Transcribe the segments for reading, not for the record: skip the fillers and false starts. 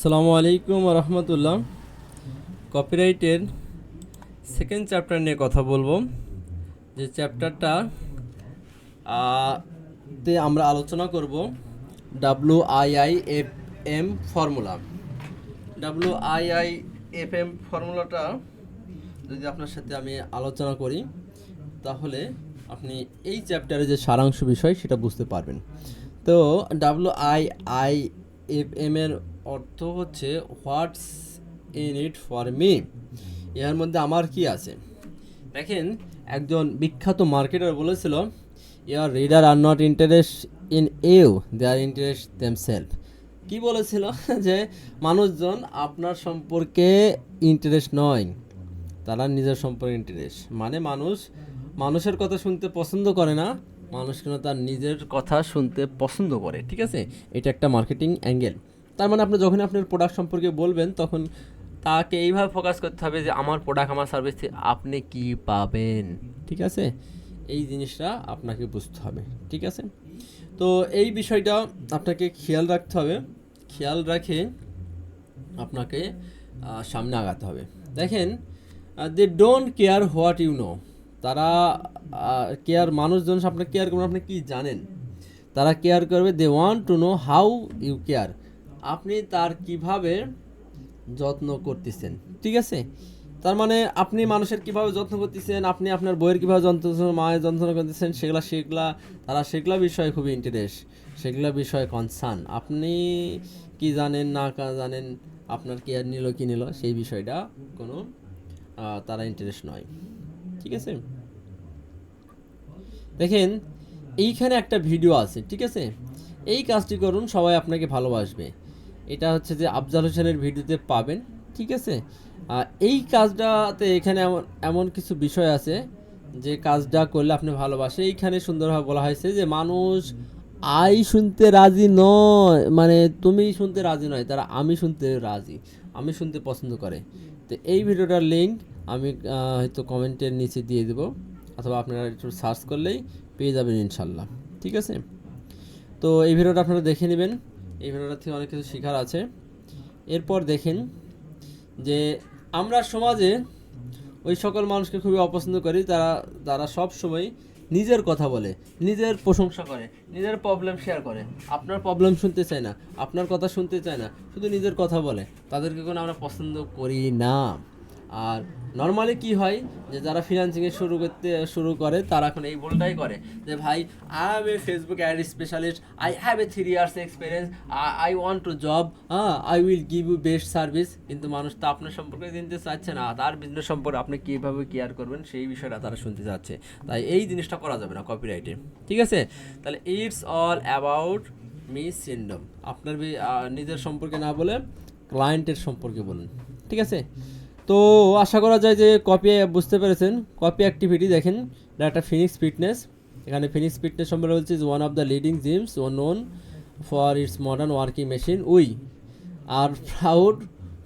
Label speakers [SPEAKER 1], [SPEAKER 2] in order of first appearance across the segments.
[SPEAKER 1] আসসালামু আলাইকুম রহমতুল্লাহ। কপিরাইটের সেকেন্ড চ্যাপ্টার নিয়ে কথা বলবো। যে চ্যাপ্টারটা তে আমরা আলোচনা করব WIIFM ফর্মুলা। WIIFM ফর্মুলাটা যদি আপনার সাথে আমি আলোচনা করি তাহলে আপনি এই চ্যাপ্টারে যে সারাংশ বিষয় সেটা বুঝতে পারবেন। তো WIIFM এর অর্থ হচ্ছে হোয়াটস ইন ইট ফর মি। এর মধ্যে আমার কি আছে। দেখেন, একজন বিখ্যাত মার্কেটার বলেছিল, your reader are not interest in you, they are interest themselves. কি বলেছিল? যে মানুষজন আপনার সম্পর্কে ইন্টারেস্ট নয়, তারা নিজের সম্পর্কে ইন্টারেস্ট। মানে মানুষের কথা শুনতে পছন্দ করে না, মানুষ কেন তার নিজের কথা শুনতে পছন্দ করে। ঠিক আছে, এটা একটা মার্কেটিং অ্যাঙ্গেল। তার মানে আপনি যখন আপনার প্রোডাক্ট সম্পর্কে বলবেন তখন তাকে এইভাবে ফোকাস করতে হবে যে আমার প্রোডাক্ট, আমার সার্ভিস থেকে আপনি কি পাবেন। ঠিক আছে, এই জিনিসটা আপনাকে বুঝতে হবে। ঠিক আছে, তো এই বিষয়টা আপনাকে খেয়াল রাখতে হবে। খেয়াল রাখে আপনাকে সামনে আগাতে হবে। দেখেন, they don't care what you know. তারা কেয়ার, মানুষজন আপনার কেয়ার করবে আপনি কি জানেন। তারা কেয়ার করবে, they want to know how you care, আপনি তার কিভাবে যত্ন করতেছেন। ঠিক আছে, তার মানে আপনি মানুষের কিভাবে যত্ন করতেছেন, আপনি আপনার বইয়ের কীভাবে যন্ত্র মায়ের যন্ত্রণা করতেছেন, তারা সেগুলা বিষয়ে খুবই ইন্টারেস্ট, সেগুলা বিষয়ে কনসার্ন। আপনি কি জানেন না জানেন, আপনার কেয়ার নিল কি নিল, সেই বিষয়টা কোনো তারা ইন্টারেস্ট নয়। ঠিক আছে, দেখেন এইখানে একটা ভিডিও আছে। ঠিক আছে, এই কাজটি করুন, সবাই আপনাকে ভালোবাসবে। এটা হচ্ছে যে আফজাল হোসেনের ভিডিওতে পাবেন। ঠিক আছে, এই কাজটাতে এখানে এমন এমন কিছু বিষয় আছে যে কাজটা করলে আপনি ভালোবাসে। এইখানে সুন্দরভাবে বলা হয়েছে যে মানুষ আই শুনতে রাজি নয়, মানে তুমি শুনতে রাজি নয়, তারা আমি শুনতে রাজি, আমি শুনতে পছন্দ করে। তো এই ভিডিওটার লিঙ্ক আমি হয়তো কমেন্টের নিচে দিয়ে দেবো, অথবা আপনারা একটু সার্চ করলেই পেয়ে যাবেন ইনশাল্লাহ। ঠিক আছে, তো এই ভিডিওটা আপনারা দেখে নেবেন, এই ভিডিওটা থেকে অনেক কিছু শেখার আছে। এরপর দেখেন যে আমরা সমাজে ওই সকল মানুষকে খুবই অপছন্দ করি, তারা সব সময় নিজের কথা বলে, নিজের প্রশংসা করে, নিজের প্রবলেম শেয়ার করে, আপনার প্রবলেম শুনতে চায় না, আপনার কথা শুনতে চায় না, শুধু নিজের কথা বলে। তাদেরকে কোনো আমরা পছন্দ করি না। আর নর্মালি কি হয়, যে যারা ফ্রিল্যান্সিংয়ে শুরু করে তারা এখন এই ভুলটাই করে যে ভাই, I am a Facebook ad specialist, I have a 3 years experience, I want to job, I will give you best service. কিন্তু মানুষ তো আপনার সম্পর্কে জানতে চাচ্ছে না, তার বিজনেস সম্পর্কে আপনি কীভাবে কেয়ার করবেন সেই বিষয়টা তারা শুনতে চাচ্ছে। তাই এই জিনিসটা করা যাবে না কপিরাইটে। ঠিক আছে, তাহলে it's all about me syndrome. আপনার নিজের সম্পর্কে না বলে ক্লায়েন্টের সম্পর্কে বলুন। ঠিক আছে, তো আশা করা যায় যে কপি বুঝতে পেরেছেন। কপি অ্যাক্টিভিটি দেখেন, এটা একটা ফিনিক্স ফিটনেস। এখানে ফিনিক্স ফিটনেস সম্পর্কে বলছে, is one of the leading gems known for its modern working machine. We are proud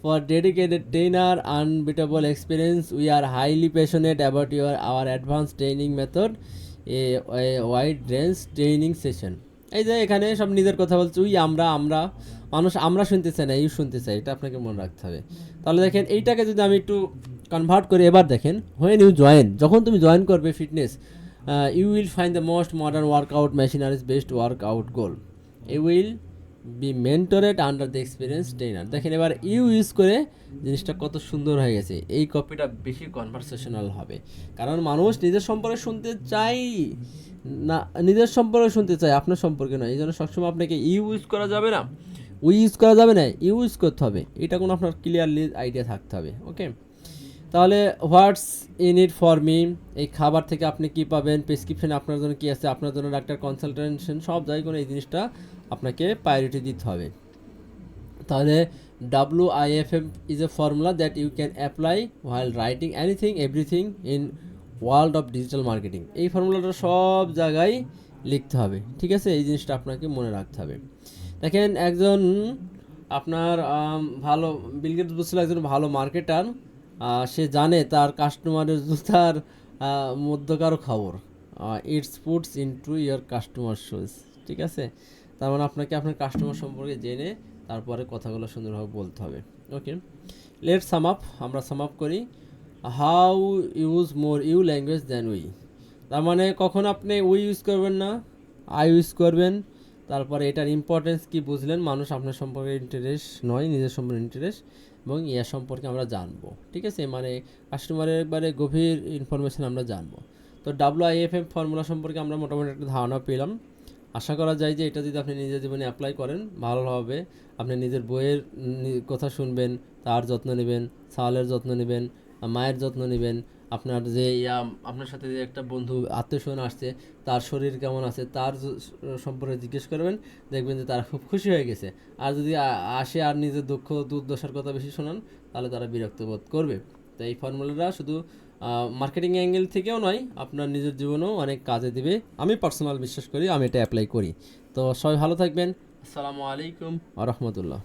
[SPEAKER 1] for dedicated trainer, unbeatable experience. We are highly passionate about our advance training method, a wide range training session. এই যে এখানে সব নিজের কথা বলছে, we আমরা মানুষ আমরা শুনতে চাই না, ইউ শুনতে চাই, এটা আপনাকে মনে রাখতে হবে। তাহলে দেখেন এইটাকে যদি আমি একটু কনভার্ট করি, এবার দেখেন, হোয়েন ইউ জয়েন, যখন তুমি জয়েন করবে fitness, you will find the most modern workout machineries best workout goal, you will be mentored under the experience trainer. দেখেন এবার ইউ ইউজ করে জিনিসটা কত সুন্দর হয়ে গেছে। এই কপিটা বেশি কনভারসেশনাল হবে, কারণ মানুষ নিজের সম্পর্কে শুনতে চাই না, নিজের সম্পর্কে শুনতে চাই, আপনার সম্পর্কে নয়। এই জন্য সবসময় আপনাকে ইউজ করা যাবে না, ইউজ করা যাবে না, ইউজ করতে হবে। এটা কোনো আপনার ক্লিয়ারলি আইডিয়া থাকতে হবে। ওকে, তাহলে হোয়াটস ইন ইট ফর মি, এই খাবার থেকে আপনি কি পাবেন, প্রেসক্রিপশন আপনার জন্য কী আছে, আপনার জন্য ডাক্তার কনসালটেশন, সব জায়গায় এই জিনিসটা আপনাকে প্রায়োরিটি দিতে হবে। তাহলে WIFM is a formula that you can apply while writing anything everything in world of digital marketing. এই ফর্মুলাটা সব জায়গায় লিখতে হবে। ঠিক আছে, এই জিনিসটা আপনাকে মনে রাখতে হবে। দেখেন একজন আপনার ভালো, বিল গেটস বলছিল একজন ভালো মার্কেটার, সে জানে তার কাস্টমারের জুতার মধ্যকার খবর, it's puts into year customer shoes. ঠিক আছে, তার মানে আপনাকে আপনার কাস্টমার সম্পর্কে জেনে তারপরে কথাগুলো সুন্দরভাবে বলতে হবে। ওকে, লেট সাম আপ, আমরা সাম আপ করি। How use more you language than we, তার মানে কখন আপনি উই ইউজ করবেন না, আই ইউজ করবেন। তারপরে এটার ইম্পর্টেন্স কি বুঝলেন, মানুষ আপনার সম্পর্কে ইন্টারেস্ট নয়, নিজের সম্পর্কে ইন্টারেস্ট, এবং ইয়া সম্পর্কে আমরা জানবো। ঠিক আছে, মানে কাস্টমারের একবারে গভীর ইনফরমেশন আমরা জানবো। তো WIFM ফর্মুলা সম্পর্কে আমরা মোটামুটি একটা ধারণা পেলাম। আশা করা যায় যে এটা যদি আপনি নিজের জীবনে অ্যাপ্লাই করেন ভালো হবে। আপনি নিজের বইয়ের কথা শুনবেন, তার যত্ন নেবেন, ছাওয়ালের যত্ন নেবেন, মায়ের যত্ন নেবেন, আপনার যে আপনার সাথে যে একটা বন্ধু আত্মীয়স্বজন আসছে তার শরীর কেমন আছে তার সম্পর্কে জিজ্ঞেস করবেন, দেখবেন যে তারা খুব খুশি হয়ে গেছে। আর যদি আসে আর নিজের দুঃখ দুর্দশার কথা বেশি শোনান, তাহলে তারা বিরক্ত বোধ করবে। তো এই ফর্মুলাটা শুধু মার্কেটিং অ্যাঙ্গেল থেকেও নয়, আপনার নিজের জীবনেও অনেক কাজে দিবে। আমি পার্সোনাল বিশ্বাস করি, আমি এটা অ্যাপ্লাই করি। তো সবাই ভালো থাকবেন। আসসালামু আলাইকুম ওয়া রাহমাতুল্লাহ।